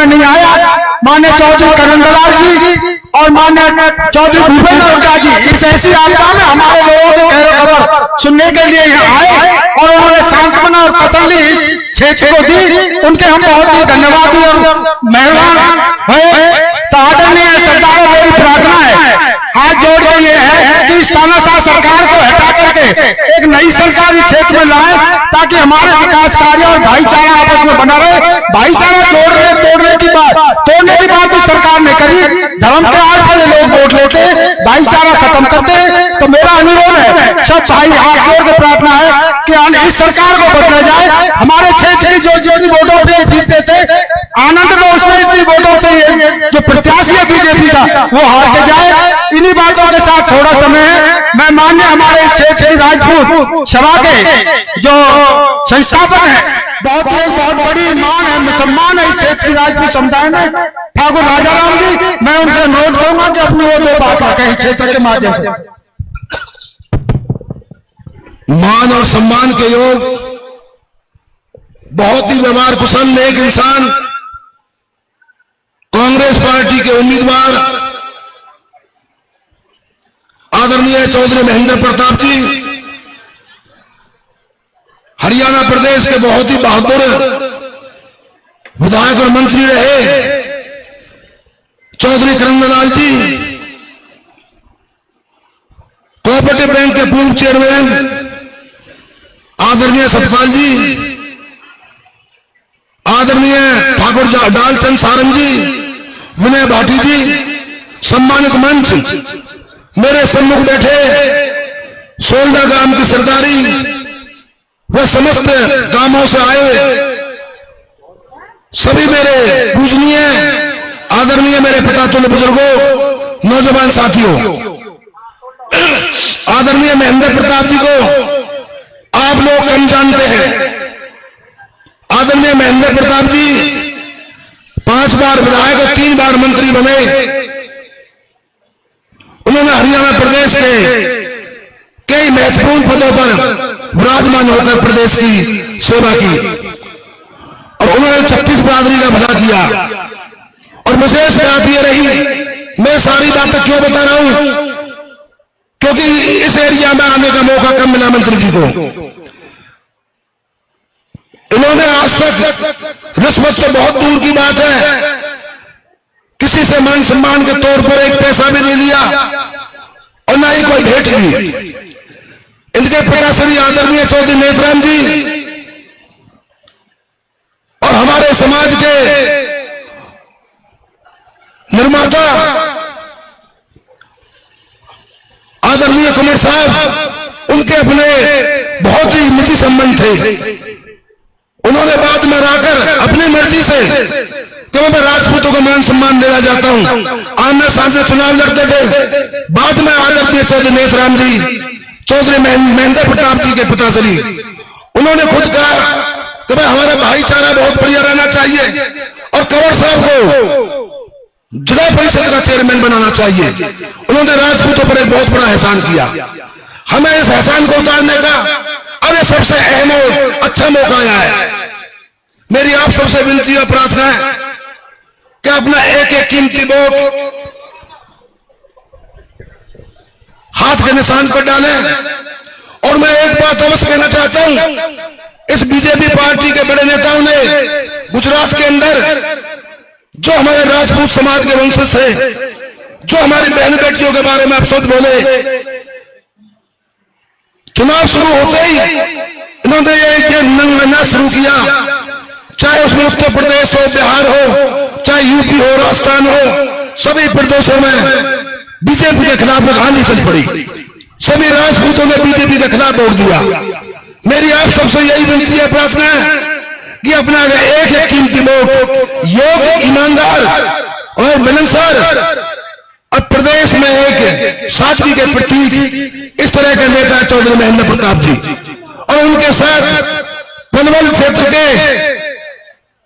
में नहीं आया। माननीय चौधरी करण दलाल जी और माननीय चौधरी भूपेंद्र हुड्डा जी इस ऐसी आपदा में हमारे लोगों के गहरे खबर सुनने के लिए यहाँ आए और उन्होंने सांत्वना और तसल्ली इस क्षेत्र को दी। उनके हम बहुत ही धन्यवादी और मेहरबान हुए। तो आदरणीय सरकारों, मेरी प्रार्थना है हाथ जोड़ के ये है कि इस तानाशाह सरकार को हटा करके एक नई सरकार इस क्षेत्र में लाए, ताकि हमारे विकास कार्य और भाईचारा आपस में बना रहे। भाईचारा तोड़ने की बात इस सरकार ने करी। धर्म के आड़ पर लोग वोट लेते, भाईचारा खत्म करते। तो मेरा अनुरोध है, सब भाई हाथ जोड़ के प्रार्थना है कि इस सरकार को बदला जाए। हमारे क्षेत्र की जो वोटों से जीतते थे, आनंद तो उसमें इतनी वोटों से जो प्रत्याशी है बीजेपी का वो हार के जाए। इन्हीं बातों के साथ थोड़ा समय है, मैं मान्य हमारे क्षेत्र की राजपूत सभा के जो संस्थापक है, बहुत बड़ी मान है, सम्मान है इस क्षेत्र की राजपूत समुदाय में, ठाकुर राजाराम जी, मैं उनसे अनुरोध करूंगा कि अपनी वो दो बात रखें क्षेत्र के माध्यम से। मान और सम्मान के योग बहुत ही व्यवहार कुशल नेक इंसान, कांग्रेस पार्टी के उम्मीदवार आदरणीय चौधरी महेंद्र प्रताप जी, हरियाणा प्रदेश के बहुत ही बहादुर विधायक और मंत्री रहे चौधरी करण दलाल जी, कोऑपरेटिव बैंक के पूर्व चेयरमैन आदरणीय सतपाल जी, आदरणीय ठाकुर डालचंद सारंग जी, विनय भाटी जी, सम्मानित मंच, मेरे सम्मुख बैठे सोलडा गांव की सरदारी व समस्त गांवों से आए सभी मेरे पूजनीय आदरणीय मेरे पिता तुल्य बुजुर्गों, नौजवान साथियों, आदरणीय महेंद्र प्रताप जी को आप लोग कम जानते हैं। आदरणीय महेंद्र प्रताप जी 5 बार विधायक और 3 बार मंत्री बने। उन्होंने हरियाणा प्रदेश के कई महत्वपूर्ण पदों पर विराजमान होकर प्रदेश की सेवा की और उन्होंने 36 बिरादरी का भला किया। और विशेष बात यह रही, मैं सारी बातें क्यों बता रहा हूं, क्योंकि इस एरिया में आने का मौका कम मिला मंत्री जी को। इन्होंने आज तक रिश्वत तो बहुत दूर की बात है, किसी से मान सम्मान के तौर पर एक पैसा भी नहीं लिया और ना ही कोई भेंट ली। इनके पिता श्री आदरणीय चौधरी नेतराम जी और हमारे समाज के निर्माता आदरणीय कुमार साहब, उनके अपने बहुत ही निजी संबंध थे। उन्होंने बाद में आकर अपनी मर्जी से, क्यों मैं राजपूतों को मान सम्मान देना चाहता हूं, आमने सामने चुनाव लड़ते थे। बाद में आदरणीय चौधरी नेतराम जी, चौधरी महेंद्र प्रताप जी के पिताश्री, उन्होंने खुद कहा कि भाई हमारा भाईचारा बहुत बढ़िया रहना चाहिए और कंवर साहब को जिला परिषद का चेयरमैन बनाना चाहिए। उन्होंने राजपूतों पर एक बहुत बड़ा एहसान किया। हमें इस एहसान को उतारने का अब ये सबसे अहम और अच्छा मौका आया है। मेरी आप सबसे विनती और प्रार्थना है कि अपना एक एक कीमती वोट हाथ के निशान पर डालें। और मैं एक बात अवश्य कहना चाहता हूं, इस बीजेपी पार्टी के बड़े नेताओं ने गुजरात के अंदर जो हमारे राजपूत समाज के वंशज थे, जो हमारी बहन बेटियों के बारे में अपशब्द बोले, चुनाव शुरू होते ही इन्होंने ये नंगना शुरू किया, चाहे उसमें उत्तर प्रदेश हो, बिहार हो, चाहे यूपी हो, राजस्थान हो, सभी प्रदेशों में बीजेपी के खिलाफ आंधी चल पड़ी। सभी राजपूतों ने बीजेपी के खिलाफ वोट दिया। मेरी आप सबसे यही विनती है, प्रार्थना है कि अपना एक एक कीमती वोट योग्य, ईमानदार और मिलनसार और प्रदेश में एक सादगी के प्रतीक इस तरह के नेता चौधरी महेंद्र प्रताप जी और उनके साथ पलवल क्षेत्र के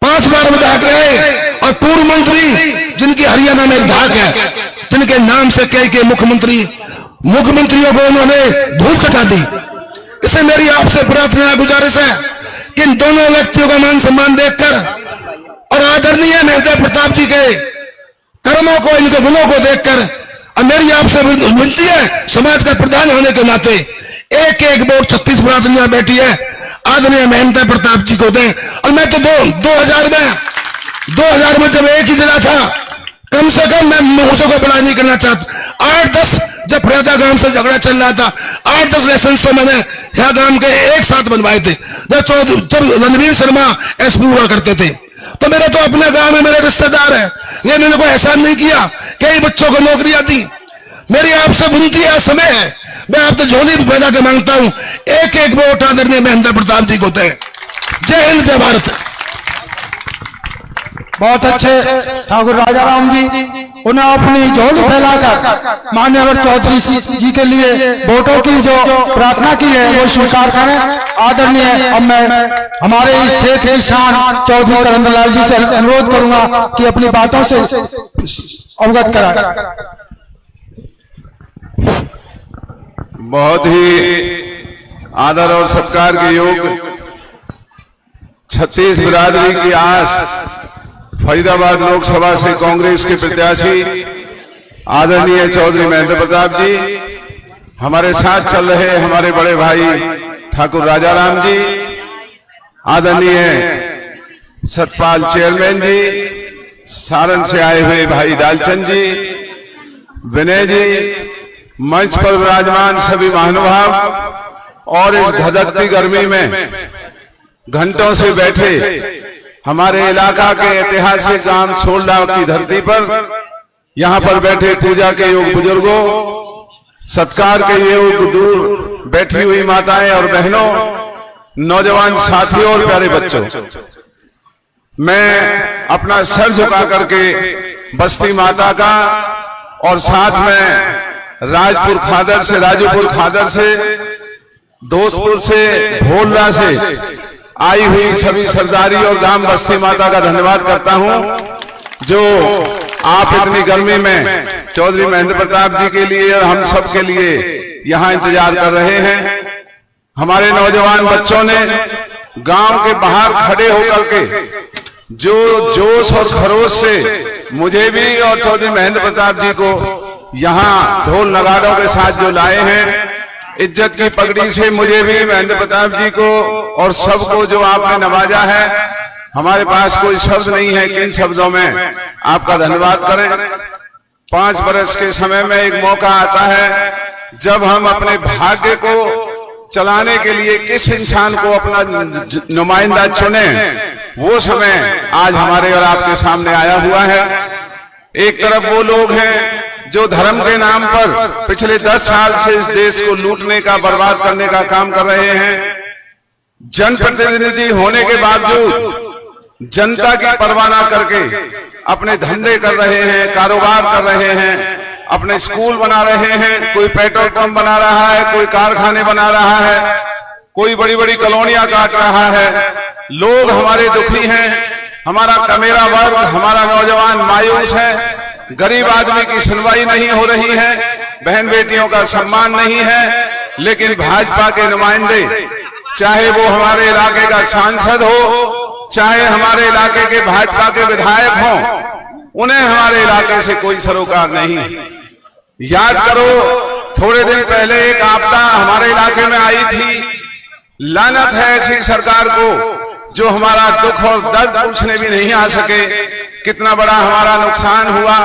5 बार विधायक रहे और पूर्व मंत्री जिनकी हरियाणा में एक धाक है, जिनके नाम से कई मुख्यमंत्रियों को उन्होंने धूल चटा दी। इससे मेरी आपसे प्रार्थना गुजारिश है कि इन दोनों व्यक्तियों का मान सम्मान देखकर और आदरणीय महेंद्र प्रताप जी के कर्मों को, इनके गुणों को देखकर अब मेरी आपसे विनती है, समाज का प्रधान होने के नाते एक एक वोट 36 बरादरियां बैठी है आदरणीय महेंद्र प्रताप जी को दें। और मैं तो 2000 में जब एक ही जिला था, कम से कम मैं महोत्सव को बड़ा नहीं करना चाहता, 8-10 जब फरियादा गांव से झगड़ा चल रहा था, 8-10 लाइसेंस तो मैंने यहाँ गांव के एक साथ बनवाए थे जब रणवीर शर्मा एसपी हुआ करते थे। तो मेरे तो अपने गांव में मेरे रिश्तेदार है, ये मैंने कोई एहसान नहीं किया, कई बच्चों को नौकरियां दी। मेरी आपसे विनती है, समय है, मैं आपसे झोली फैला के मांगता हूं, एक एक वोट आदरणीय महेंद्र प्रताप जी को दें। जय हिंद, जय भारत। बहुत अच्छे ठाकुर राजाराम जी, उन्हें अपनी झोली फैलाकर मान्यवर चौधरी जी के लिए वोटों की जो प्रार्थना की है वो स्वीकार करें। आदरणीय, अब मैं हमारे इस क्षेत्र की शान चौधरी करंदलाल जी से अनुरोध करूंगा कि अपनी बातों से अवगत कराएं। बहुत ही आदर और सत्कार के योग 36 बिरादरी की आस फरीदाबाद लोकसभा से कांग्रेस के प्रत्याशी आदरणीय चौधरी महेंद्र प्रताप जी, हमारे साथ चल रहे हमारे बड़े भाई ठाकुर राजाराम जी, आदरणीय सतपाल चेयरमैन जी, सारण से आए हुए भाई डालचंद जी, विनय जी, मंच पर विराजमान सभी महानुभाव और इस धधकती गर्मी में घंटों से बैठे हमारे इलाका के ऐतिहासिक गांव सोलडा की धरती पर यहां पर बैठे पूजा के योग बुजुर्गों, सत्कार के योग दूर बैठी हुई माताएं और बहनों, नौजवान साथियों और प्यारे बच्चों, मैं अपना सर झुका करके बस्ती माता का और साथ में राजपुर खादर से, राजूपुर खादर से, दोस्तपुर से, भोलरा से आई हुई सभी सरदारी और गांव बस्ती माता का धन्यवाद करता हूं, जो आप इतनी गर्मी में चौधरी महेंद्र प्रताप जी के लिए और हम सब के लिए यहां इंतजार कर रहे हैं। हमारे नौजवान बच्चों ने गांव के बाहर खड़े होकर के जो जोश और खरोश से मुझे भी और चौधरी महेंद्र प्रताप जी को यहां ढोल नगाड़ों के साथ जो लाए हैं, इज्जत की पगड़ी से मुझे भी महेंद्र प्रताप जी को और सबको जो आपने नवाजा है, हमारे पास कोई शब्द नहीं है किन शब्दों में आपका धन्यवाद करें। 5 बरस के समय में एक मौका आता है जब हम अपने भाग्य को चलाने के लिए किस इंसान को अपना नुमाइंदा चुने, वो समय आज हमारे और आपके सामने आया हुआ है। एक तरफ वो लोग हैं जो धर्म के नाम पर पिछले 10 साल से इस देश को लूटने का, बर्बाद करने का काम कर रहे हैं। जनप्रतिनिधि होने के बावजूद जनता की परवाह न करके अपने धंधे कर रहे हैं, कारोबार कर रहे हैं, अपने स्कूल बना रहे हैं, कोई पेट्रोल पंप बना रहा है, कोई कारखाने बना रहा है, कोई बड़ी बड़ी कॉलोनियां काट रहा है। लोग हमारे दुखी हैं, हमारा कमेरा वर्ग, हमारा नौजवान मायूस है, गरीब आदमी की सुनवाई नहीं हो रही है, बहन बेटियों का सम्मान नहीं है। लेकिन भाजपा के नुमाइंदे, चाहे वो हमारे इलाके का सांसद हो, चाहे हमारे इलाके के भाजपा के विधायक हों, उन्हें हमारे इलाके से कोई सरोकार नहीं। याद करो, थोड़े दिन पहले एक आपदा हमारे इलाके में आई थी। लानत है ऐसी सरकार को जो हमारा दुख और दर्द पूछने भी नहीं आ सके। कितना बड़ा हमारा नुकसान हुआ।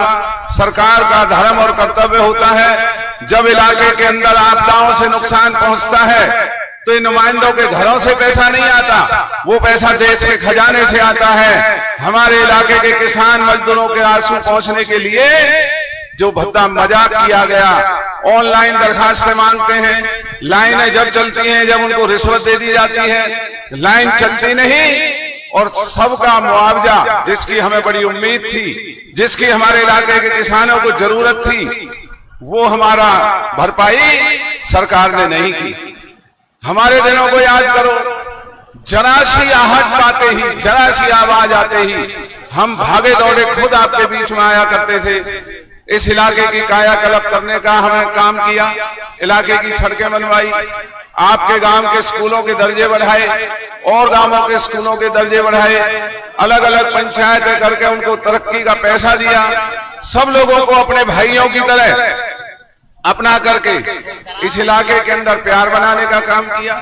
सरकार का धर्म और कर्तव्य होता है, जब इलाके के अंदर आपदाओं से नुकसान पहुंचता है तो इन नुमाइंदों के घरों से पैसा नहीं आता, वो पैसा देश के खजाने से आता है। हमारे इलाके के किसान मजदूरों के आंसू पहुंचने के लिए जो भद्दा मजाक किया गया, ऑनलाइन दरखास्तें मांगते हैं, लाइनें जब चलती हैं, जब उनको रिश्वत दे दी जाती है, लाइन चलती नहीं, और सबका मुआवजा जिसकी हमें बड़ी उम्मीद थी, जिसकी हमारे इलाके के किसानों को जरूरत थी, वो हमारा भरपाई सरकार ने नहीं की। हमारे दिनों को याद करो, जरा सी आहट पाते ही, जरा सी आवाज आते ही हम भागे दौड़े खुद आपके बीच में आया करते थे। इस इलाके की कायाकल्प करने का हमने काम किया, इलाके की सड़कें बनवाई, आपके गांव के स्कूलों के दर्जे बढ़ाए, और गांवों के स्कूलों के दर्जे बढ़ाए, अलग अलग पंचायतें करके उनको तरक्की का पैसा दिया, सब लोगों को अपने भाइयों की तरह अपना करके इस इलाके के अंदर प्यार बनाने का काम किया।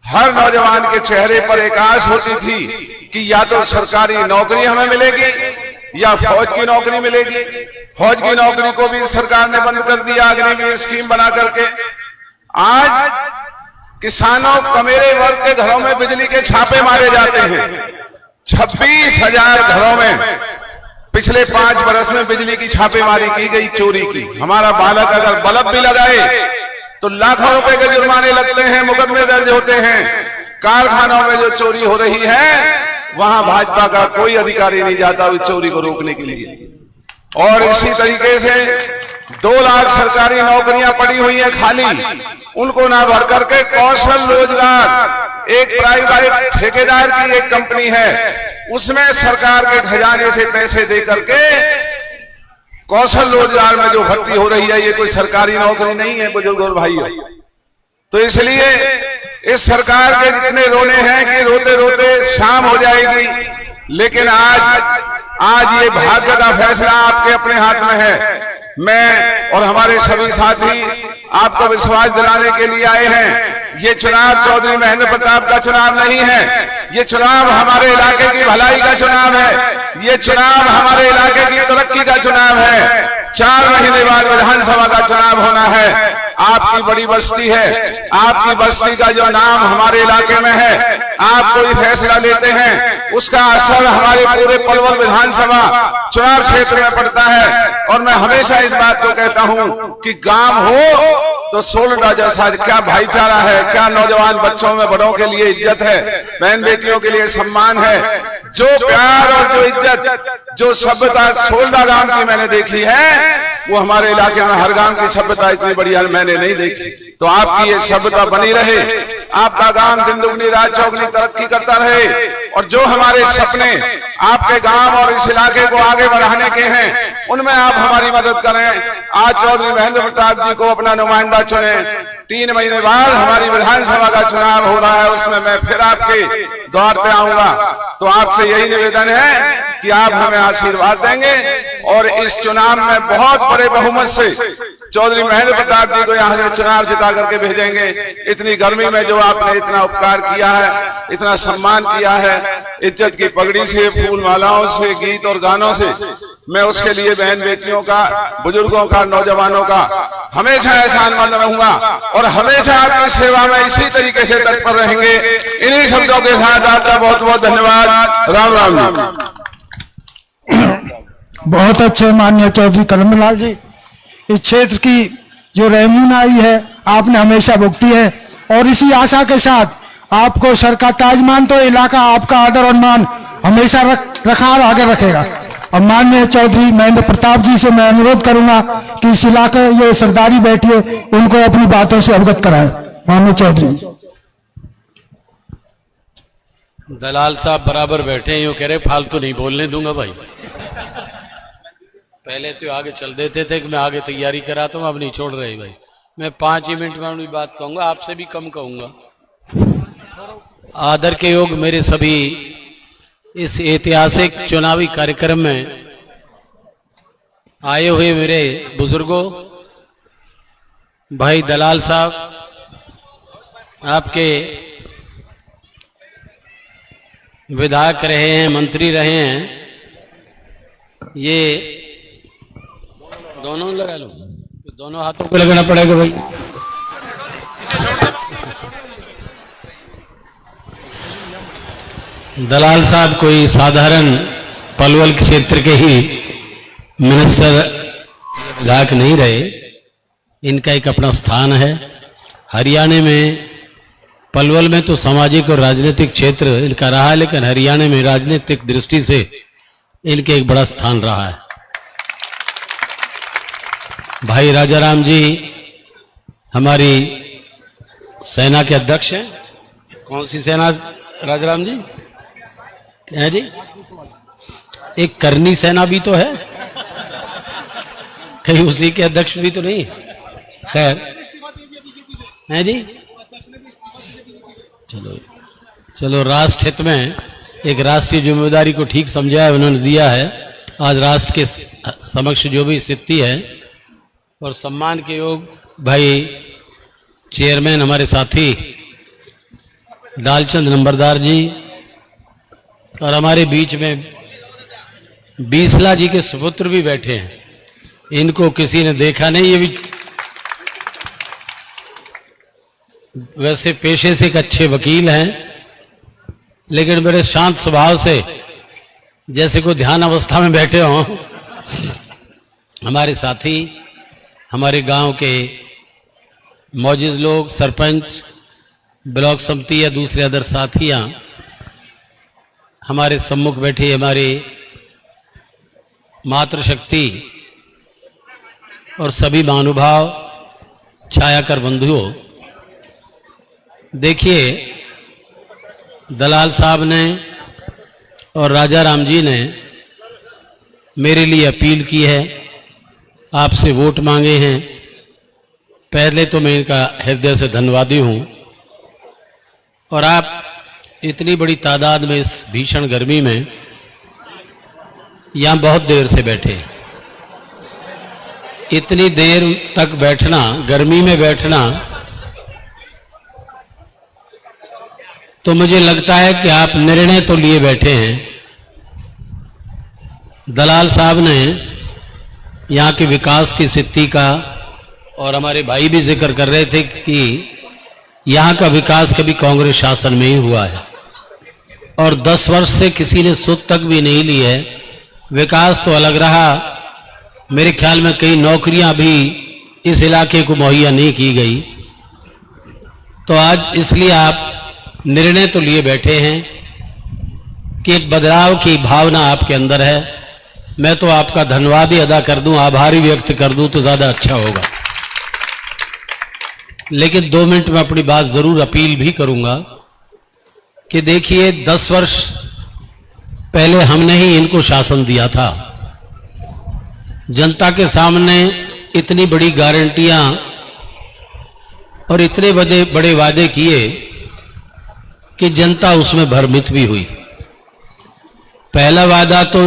हर नौजवान के चेहरे पर एक आस होती थी कि या तो सरकारी नौकरी हमें मिलेगी या फौज की नौकरी मिलेगी। फौज की नौकरी को भी सरकार ने बंद कर दिया अग्निवीर स्कीम बना करके। आज किसानों कमेरे वर्ग के घरों में बिजली के छापे मारे जाते हैं। 26,000 घरों में पिछले 5 वर्ष में बिजली की छापेमारी की गई, चोरी की। हमारा बालक अगर बल्ब भी लगाए तो लाखों रुपए के जुर्माने लगते हैं, मुकदमे दर्ज होते हैं। कारखानों में जो चोरी हो रही है वहां भाजपा का कोई अधिकारी नहीं जाता उस चोरी को रोकने के लिए। और इसी तरीके से 2 लाख सरकारी नौकरियां पड़ी हुई हैं खाली, उनको ना भर करके कौशल रोजगार, एक प्राइवेट ठेकेदार की एक कंपनी है, उसमें सरकार के खजाने से पैसे दे करके कौशल रोजगार में जो भर्ती हो रही है, ये कोई सरकारी नौकरी नहीं है बुजुर्ग और भाइयों। तो इसलिए इस सरकार के जितने रोने हैं कि रोते रोते शाम हो जाएगी, लेकिन आज ये भाग्य का फैसला आपके अपने हाथ में है। मैं और हमारे सभी साथी आपको विश्वास दिलाने के लिए आए हैं। ये चुनाव चौधरी महेंद्र प्रताप का चुनाव नहीं है, ये चुनाव हमारे इलाके की भलाई का चुनाव है, ये चुनाव हमारे इलाके की तरक्की का चुनाव है। 4 महीने बाद विधानसभा का चुनाव होना है। आपकी बड़ी बस्ती है, आपकी बस्ती का जो नाम हमारे इलाके में है, आप कोई फैसला लेते हैं उसका असर हमारे पूरे पलवल विधानसभा चुनाव क्षेत्र में पड़ता है। और मैं हमेशा इस बात को कहता हूं कि गांव हो तो सोलडा जैसा क्या भाईचारा है, क्या नौजवान बच्चों में बड़ों के लिए इज्जत है, बहन बेटियों के लिए सम्मान है। जो प्यार और जो इज्जत, जो सभ्यता सोलडा गांव की मैंने देखी है, वो हमारे इलाके में हर गांव की सभ्यता इतनी बढ़िया मैंने नहीं देखी। तो आपकी ये सभ्यता बनी रहे, आपका गांव दिन दुगनी रात चौगनी तरक्की करता रहे। और जो हमारे सपने आपके गांव और इस इलाके को आगे बढ़ाने के हैं, उनमें आप हमारी मदद करें। आज चौधरी महेंद्र प्रताप जी को अपना नुमाइंदा चुने। 3 महीने बाद हमारी विधानसभा का चुनाव हो रहा है, उसमें मैं फिर आपके द्वार पे आऊंगा। तो आपसे यही निवेदन है कि आप हमें आशीर्वाद देंगे और इस चुनाव में बहुत बड़े बहुमत से चौधरी महेंद्र प्रताप जी को यहाँ से चुनाव जिता करके भेजेंगे। इतनी गर्मी में जो आपने इतना उपकार किया है, इतना सम्मान किया है, इज्जत की पगड़ी से, फूल मालाओं से, गीत और गानों से, मैं उसके लिए बहन बेटियों का, बुजुर्गों का, नौजवानों का हमेशा एहसानमंद रहूंगा और हमेशा आपकी सेवा में इसी तरीके से तत्पर रहेंगे। इन्हीं शब्दों के साथ आपका बहुत बहुत धन्यवाद। राम राम। बहुत अच्छे माननीय चौधरी कलमलाल जी, इस क्षेत्र की जो रहनुमाई है आपने हमेशा भुगती है और इसी आशा के साथ आपको सर का ताज मान तो इलाका आपका आदर और मान हमेशा रखा और आगे रखेगा। अब माननीय चौधरी महेंद्र प्रताप जी से मैं अनुरोध करूंगा कि इस इलाके ये सरदारी बैठी है उनको अपनी बातों से अवगत कराएं। माननीय चौधरी। दलाल साहब बराबर बैठे हैं, यूं कह रहे फालतू नहीं बोलने दूंगा भाई। पहले तो आगे चल देते थे कि मैं आगे तैयारी कराता हूँ, अब नहीं छोड़ रहे भाई। मैं 5 ही मिनट में अपनी बात कहूंगा, आपसे भी कम कहूंगा। आदर के योग मेरे सभी इस ऐतिहासिक चुनावी कार्यक्रम में आए हुए मेरे बुजुर्गों, भाई दलाल साहब, आपके विधायक रहे हैं, मंत्री रहे हैं, ये दोनों लगा लो, दोनों हाथों को लगाना पड़ेगा भाई। दलाल साहब कोई साधारण पलवल क्षेत्र के ही मिनिस्टर विधायक नहीं रहे, इनका एक अपना स्थान है हरियाणा में। पलवल में तो सामाजिक और राजनीतिक क्षेत्र इनका रहा है, लेकिन हरियाणा में राजनीतिक दृष्टि से इनके एक बड़ा स्थान रहा है। भाई राजाराम जी हमारी सेना के अध्यक्ष हैं। कौन सी सेना राजाराम जी है जी? एक करनी सेना भी तो है, कहीं उसी के अध्यक्ष भी तो नहीं? खैर है जी, चलो चलो, राष्ट्र हित में एक राष्ट्रीय जिम्मेदारी को ठीक समझा है, उन्होंने दिया है। आज राष्ट्र के समक्ष जो भी स्थिति है और सम्मान के योग भाई चेयरमैन हमारे साथी दालचंद नंबरदार जी और हमारे बीच में बीसला जी के सुपुत्र भी बैठे हैं। इनको किसी ने देखा नहीं, ये भी वैसे पेशे से एक अच्छे वकील हैं, लेकिन मेरे शांत स्वभाव से जैसे कोई ध्यान अवस्था में बैठे हों। हमारे साथी, हमारे गांव के मौजूद लोग, सरपंच, ब्लॉक समिति या दूसरे अदर साथियां हमारे सम्मुख बैठे, हमारे मातृशक्ति और सभी महानुभाव, छायाकर बंधुओं, देखिए दलाल साहब ने और राजा राम जी ने मेरे लिए अपील की है, आपसे वोट मांगे हैं। पहले तो मैं इनका हृदय से धन्यवादी हूं। और आप इतनी बड़ी तादाद में इस भीषण गर्मी में यहां बहुत देर से बैठे, इतनी देर तक बैठना, गर्मी में बैठना, तो मुझे लगता है कि आप निर्णय तो लिए बैठे हैं। दलाल साहब ने यहाँ के विकास की स्थिति का, और हमारे भाई भी जिक्र कर रहे थे कि यहाँ का विकास कभी कांग्रेस शासन में ही हुआ है और 10 वर्ष से किसी ने सुध तक भी नहीं ली है। विकास तो अलग रहा, मेरे ख्याल में कई नौकरियां भी इस इलाके को मुहैया नहीं की गई। तो आज इसलिए आप निर्णय तो लिए बैठे हैं कि एक बदलाव की भावना आपके अंदर है। मैं तो आपका धन्यवाद ही अदा कर दूं, आभारी व्यक्त कर दूं तो ज्यादा अच्छा होगा। लेकिन 2 मिनट में अपनी बात जरूर अपील भी करूंगा कि देखिए 10 वर्ष पहले हमने ही इनको शासन दिया था। जनता के सामने इतनी बड़ी गारंटियां और इतने बड़े वादे किए कि जनता उसमें भ्रमित भी हुई। पहला वादा तो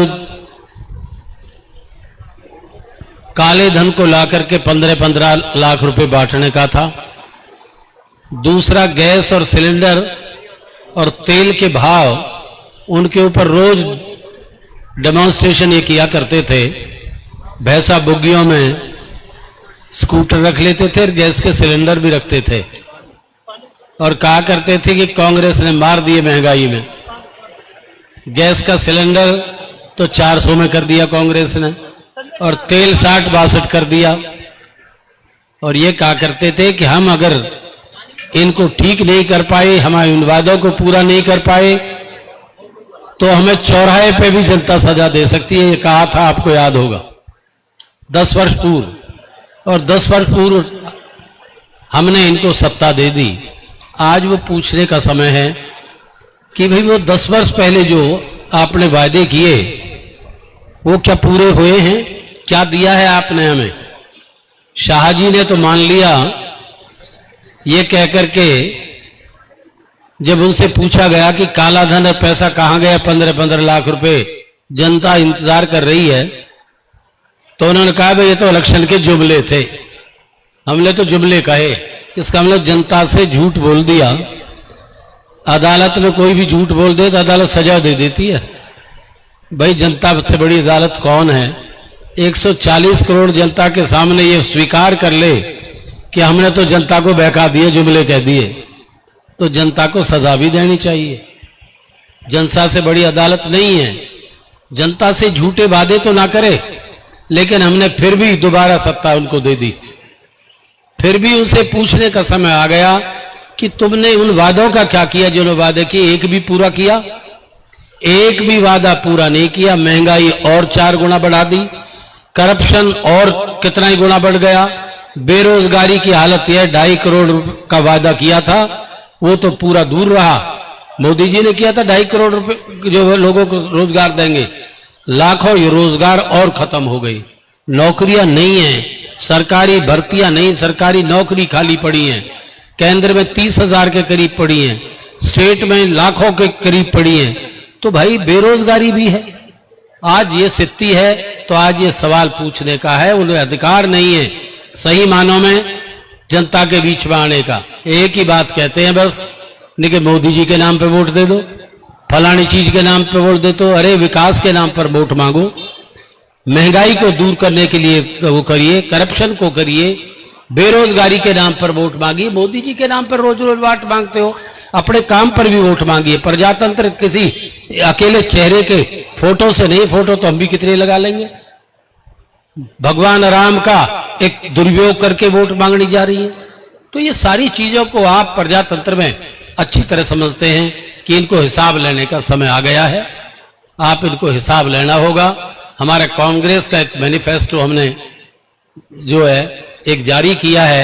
काले धन को लाकर के 15-15 लाख रुपए बांटने का था। दूसरा, गैस और सिलेंडर और तेल के भाव, उनके ऊपर रोज डेमोन्स्ट्रेशन ये किया करते थे। भैंसा बुग्गियों में स्कूटर रख लेते थे और गैस के सिलेंडर भी रखते थे और कहा करते थे कि कांग्रेस ने मार दिए महंगाई में। गैस का सिलेंडर तो 400 में कर दिया कांग्रेस ने और तेल 60-62 कर दिया। और ये कहा करते थे कि हम अगर इनको ठीक नहीं कर पाए, हमारे उन वादों को पूरा नहीं कर पाए, तो हमें चौराहे पे भी जनता सजा दे सकती है। ये कहा था, आपको याद होगा, 10 वर्ष पूर्व। और 10 वर्ष पूर्व हमने इनको सत्ता दे दी। आज वो पूछने का समय है कि भाई वो 10 वर्ष पहले जो आपने वादे किए वो क्या पूरे हुए हैं? क्या दिया है आपने हमें? शाहजी ने तो मान लिया, ये कहकर के जब उनसे पूछा गया कि काला धन और पैसा कहां गया, 15-15 लाख रुपए जनता इंतजार कर रही है, तो उन्होंने कहा भाई ये तो इलेक्शन के जुमले थे, हमने तो जुमले कहे। इसका मतलब जनता से झूठ बोल दिया। अदालत में कोई भी झूठ बोल दे तो अदालत सजा दे देती है। भाई जनता से बड़ी अदालत कौन है? 140 करोड़ जनता के सामने ये स्वीकार कर ले कि हमने तो जनता को बहका दिए, जुमले कह दिए, तो जनता को सजा भी देनी चाहिए। जनता से बड़ी अदालत नहीं है। जनता से झूठे वादे तो ना करे, लेकिन हमने फिर भी दोबारा सत्ता उनको दे दी। फिर भी उनसे पूछने का समय आ गया कि तुमने उन वादों का क्या किया जिन्होंने वादे किए? एक भी पूरा किया? एक भी वादा पूरा नहीं किया। महंगाई और 4 गुना बढ़ा दी, करप्शन और कितना ही गुना बढ़ गया, बेरोजगारी की हालत यह 2.5 करोड़ का वादा किया था वो तो पूरा दूर रहा। मोदी जी ने किया था 2.5 करोड़ रुपए जो लोगों को रोजगार देंगे, लाखों रोजगार और खत्म हो गई। नौकरियां नहीं है, सरकारी भर्तियां नहीं, सरकारी नौकरी खाली पड़ी हैं। केंद्र में 30,000 के करीब पड़ी हैं, स्टेट में लाखों के करीब पड़ी है, तो भाई बेरोजगारी भी है। आज ये स्थिति है तो आज ये सवाल पूछने का है। उन्हें अधिकार नहीं है सही मानों में जनता के बीच में आने का। एक ही बात कहते हैं बस, नहीं मोदी जी के नाम पे वोट दे दो, फलानी चीज के नाम पे वोट दे दो। अरे विकास के नाम पर वोट मांगो, महंगाई को दूर करने के लिए वो करिए, करप्शन को करिए, बेरोजगारी के नाम पर वोट मांगिए। मोदी जी के नाम पर रोज रोज वोट मांगते हो, अपने काम पर भी वोट मांगिए। प्रजातंत्र किसी अकेले चेहरे के फोटो से नहीं, फोटो तो हम भी कितने लगा लेंगे। भगवान राम का एक दुरुपयोग करके वोट मांगनी जा रही है। तो ये सारी चीजों को आप प्रजातंत्र में अच्छी तरह समझते हैं कि इनको हिसाब लेने का समय आ गया है। आप इनको हिसाब लेना होगा। हमारे कांग्रेस का एक मैनिफेस्टो हमने जो है एक जारी किया है,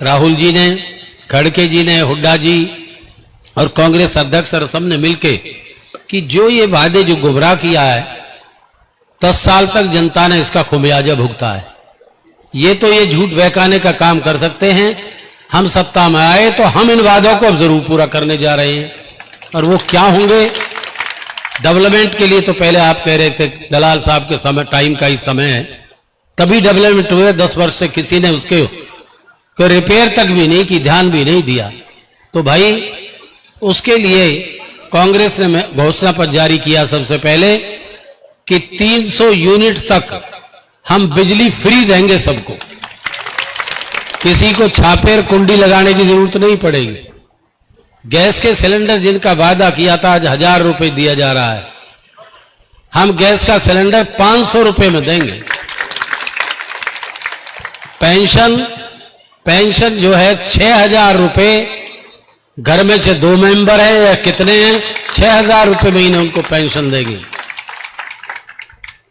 राहुल जी ने, खड़गे जी ने, हुड्डा जी और कांग्रेस अध्यक्ष और सबने मिलके कि जो ये वादे जो गुमराह किया है 10 साल तक जनता ने इसका खुमियाजा भुगता है। ये तो ये झूठ बहकाने का काम कर सकते हैं। हम सत्ता में आए तो हम इन वादों को अब जरूर पूरा करने जा रहे हैं। और वो क्या होंगे? डेवलपमेंट के लिए तो पहले आप कह रहे थे दलाल साहब के समय टाइम का ही समय है, तभी डेवलपमेंट हुए। 10 वर्ष से किसी ने उसके को रिपेयर तक भी नहीं की, ध्यान भी नहीं दिया। तो भाई उसके लिए कांग्रेस ने घोषणा पत्र जारी किया सबसे पहले कि 300 यूनिट तक हम बिजली फ्री देंगे सबको। किसी को छापेर कुंडी लगाने की जरूरत नहीं पड़ेगी। गैस के सिलेंडर जिनका वादा किया था आज 1000 रुपए दिया जा रहा है, हम गैस का सिलेंडर 500 रुपए में देंगे। पेंशन जो है 6000 रुपए, घर में से 2 मेंबर हैं या कितने हैं, 6000 रुपए महीने उनको पेंशन देंगे।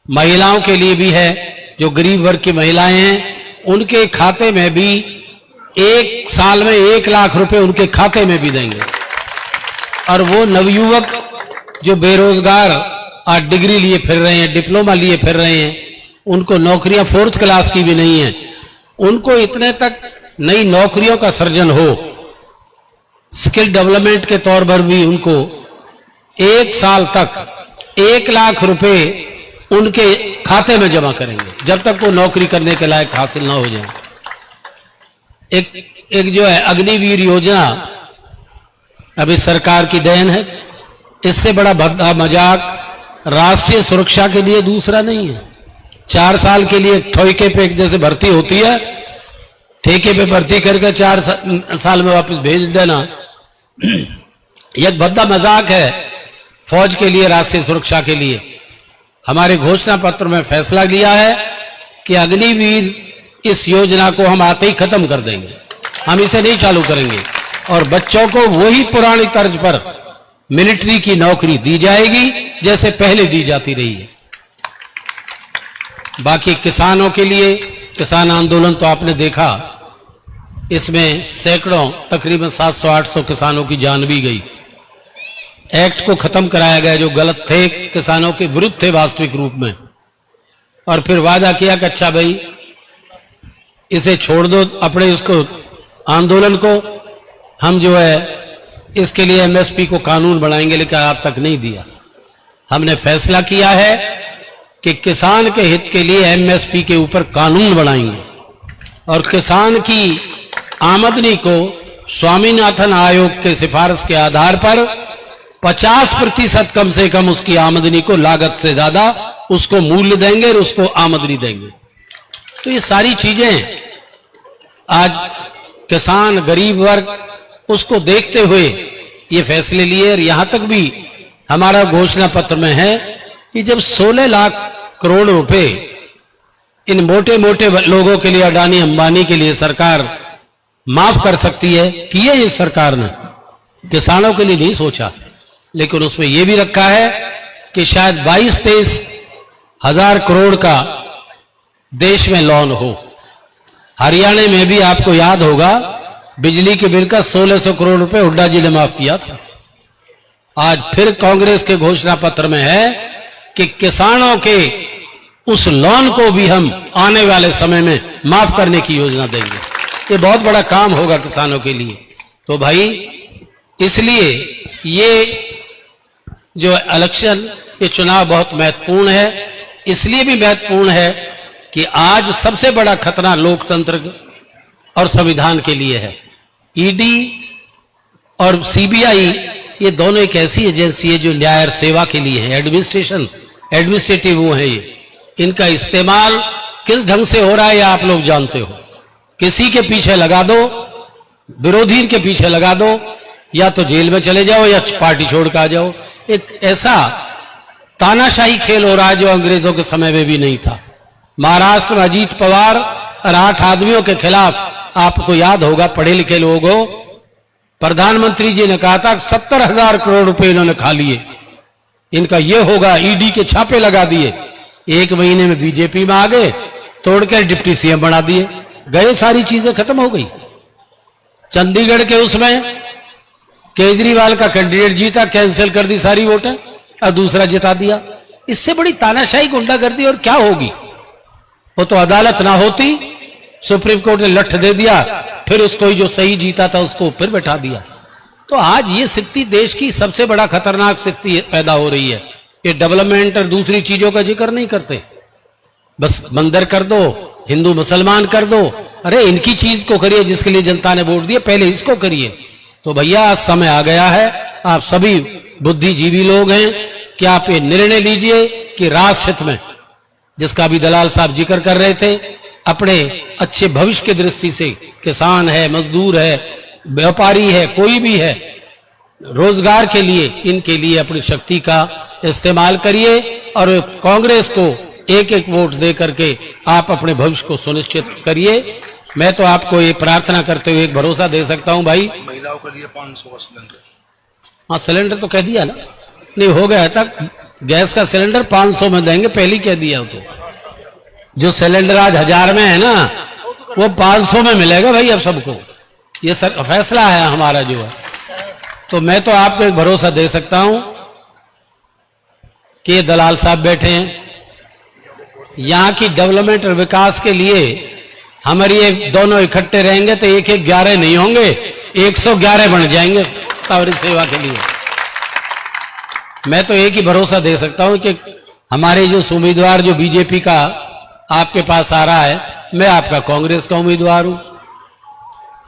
महिलाओं के लिए भी है, जो गरीब वर्ग की महिलाएं हैं उनके खाते में भी 1 साल में 1 लाख रुपए उनके खाते में भी देंगे। और वो नवयुवक जो बेरोजगार आज डिग्री लिए फिर रहे हैं, डिप्लोमा लिए फिर रहे हैं, उनको नौकरियां 4th क्लास की भी नहीं है, उनको इतने तक नई नौकरियों का सृजन हो, स्किल डेवलपमेंट के तौर पर भी उनको 1 साल तक 1 लाख रुपए उनके खाते में जमा करेंगे जब तक वो नौकरी करने के लायक हासिल ना हो जाए। एक जो है अग्निवीर योजना अभी सरकार की देन है। इससे बड़ा भद्दा मजाक राष्ट्रीय सुरक्षा के लिए दूसरा नहीं है। 4 साल के लिए ठेके पे जैसे भर्ती होती है, ठेके पे भर्ती करके 4 साल में वापस भेज देना, यह भद्दा मजाक है फौज के लिए, राष्ट्रीय सुरक्षा के लिए। हमारे घोषणा पत्र में फैसला लिया है कि अग्निवीर इस योजना को हम आते ही खत्म कर देंगे, हम इसे नहीं चालू करेंगे और बच्चों को वही पुरानी तर्ज पर मिलिट्री की नौकरी दी जाएगी जैसे पहले दी जाती रही है। बाकी किसानों के लिए किसान आंदोलन तो आपने देखा, इसमें सैकड़ों तकरीबन 700-800 किसानों की जान भी गई। एक्ट को खत्म कराया गया जो गलत थे, किसानों के विरुद्ध थे वास्तविक रूप में। और फिर वादा किया कि अच्छा भाई इसे छोड़ दो, अपने उसको आंदोलन को, हम जो है इसके लिए एमएसपी को कानून बनाएंगे, लेकिन आप तक नहीं दिया। हमने फैसला किया है कि किसान के हित के लिए एमएसपी के ऊपर कानून बनाएंगे और किसान की आमदनी को स्वामीनाथन आयोग के सिफारिश के आधार पर 50% कम से कम उसकी आमदनी को लागत से ज्यादा उसको मूल्य देंगे और उसको आमदनी देंगे। तो ये सारी चीजें आज किसान गरीब वर्ग उसको देखते हुए ये फैसले लिए। और यहां तक भी हमारा घोषणा पत्र में है कि जब 16 लाख करोड़ रुपए इन मोटे मोटे लोगों के लिए, अडानी अंबानी के लिए सरकार माफ कर सकती है, किए इस सरकार ने, किसानों के लिए नहीं सोचा। लेकिन उसमें यह भी रखा है कि शायद 22-23 हजार करोड़ का देश में लोन हो। हरियाणा में भी आपको याद होगा बिजली के बिल का 1600 करोड़ रुपए हुड्डा जी ने माफ किया था। आज फिर कांग्रेस के घोषणा पत्र में है कि किसानों के उस लोन को भी हम आने वाले समय में माफ करने की योजना देंगे। ये बहुत बड़ा काम होगा किसानों के लिए। तो भाई इसलिए ये जो इलेक्शन, ये चुनाव बहुत महत्वपूर्ण है। इसलिए भी महत्वपूर्ण है कि आज सबसे बड़ा खतरा लोकतंत्र और संविधान के लिए है। ईडी और सीबीआई ये दोनों एक ऐसी एजेंसी है जो न्याय और सेवा के लिए है, एडमिनिस्ट्रेटिव वो है। ये इनका इस्तेमाल किस ढंग से हो रहा है आप लोग जानते हो। किसी के पीछे लगा दो, विरोधी के पीछे लगा दो, या तो जेल में चले जाओ या पार्टी छोड़ कर आ जाओ। एक ऐसा तानाशाही खेल हो रहा है जो अंग्रेजों के समय में भी नहीं था। महाराष्ट्र में अजीत पवार और 8 आदमियों के खिलाफ, आपको याद होगा, पढ़े लिखे लोग हो, प्रधानमंत्री जी ने कहा था 70,000 करोड़ रुपए इन्होंने खा लिए, इनका ये होगा। ईडी के छापे लगा दिए, 1 महीने में बीजेपी में आ गए, तोड़कर डिप्टी सीएम बना दिए, गए, सारी चीजें खत्म हो गई। चंडीगढ़ के उसमें केजरीवाल का कैंडिडेट जीता, कैंसिल कर दी सारी वोटें और दूसरा जिता दिया। इससे बड़ी तानाशाही, गुंडागर्दी और क्या होगी। वो तो अदालत ना होती, सुप्रीम कोर्ट ने लठ दे दिया, फिर उसको ही जो सही जीता था उसको फिर बैठा दिया। तो आज ये स्थिति देश की सबसे बड़ा खतरनाक स्थिति पैदा हो रही है। ये डेवलपमेंट और दूसरी चीजों का जिक्र नहीं करते, बस मंदिर कर दो, हिंदू मुसलमान कर दो। अरे इनकी चीज को करिए जिसके लिए जनता ने वोट दिया, पहले इसको करिए। तो भैया आज समय आ गया है, आप सभी बुद्धिजीवी लोग हैं कि आप ये निर्णय लीजिए कि राष्ट्र हित में, जिसका भी दलाल साहब जिक्र कर रहे थे, अपने अच्छे भविष्य की दृष्टि से, किसान है, मजदूर है, व्यापारी है, कोई भी है, रोजगार के लिए, इनके लिए अपनी शक्ति का इस्तेमाल करिए और कांग्रेस को एक एक वोट दे करके आप अपने भविष्य को सुनिश्चित करिए। मैं तो आपको ये प्रार्थना करते हुए एक भरोसा दे सकता हूं भाई, महिलाओं के लिए 500 का सिलेंडर। हाँ सिलेंडर तो कह दिया ना, नहीं हो गया तक गैस का सिलेंडर 500 में देंगे, पहले कह दिया। तो जो सिलेंडर आज 1000 में है ना, वो 500 में मिलेगा भाई अब सबको। ये फैसला है हमारा जो है। तो मैं तो आपको एक भरोसा दे सकता हूं कि दलाल साहब बैठे हैं, यहां की डेवलपमेंट और विकास के लिए हमारी ये दोनों इकट्ठे रहेंगे तो 1-11 नहीं होंगे, 111 बन जाएंगे सावरी सेवा के लिए। मैं तो एक ही भरोसा दे सकता हूं कि हमारे जो उम्मीदवार जो बीजेपी का आपके पास आ रहा है, मैं आपका कांग्रेस का उम्मीदवार हूं।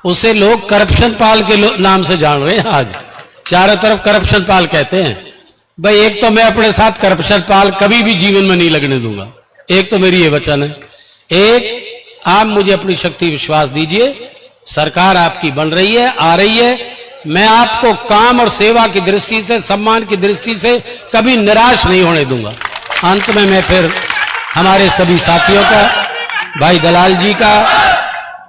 उसे लोग करप्शन पाल के नाम से जान रहे हैं, आज चारों तरफ करप्शन पाल कहते हैं। भाई एक तो मैं अपने साथ करप्शन पाल कभी भी जीवन में नहीं लगने दूंगा, एक तो मेरी ये वचन है। एक, आप मुझे अपनी शक्ति विश्वास दीजिए, सरकार आपकी बन रही है, आ रही है, मैं आपको काम और सेवा की दृष्टि से, सम्मान की दृष्टि से कभी निराश नहीं होने दूंगा। अंत में मैं फिर हमारे सभी साथियों का, भाई दलाल जी का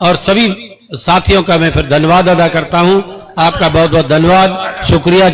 और सभी साथियों का मैं फिर धन्यवाद अदा करता हूं। आपका बहुत बहुत धन्यवाद, शुक्रिया।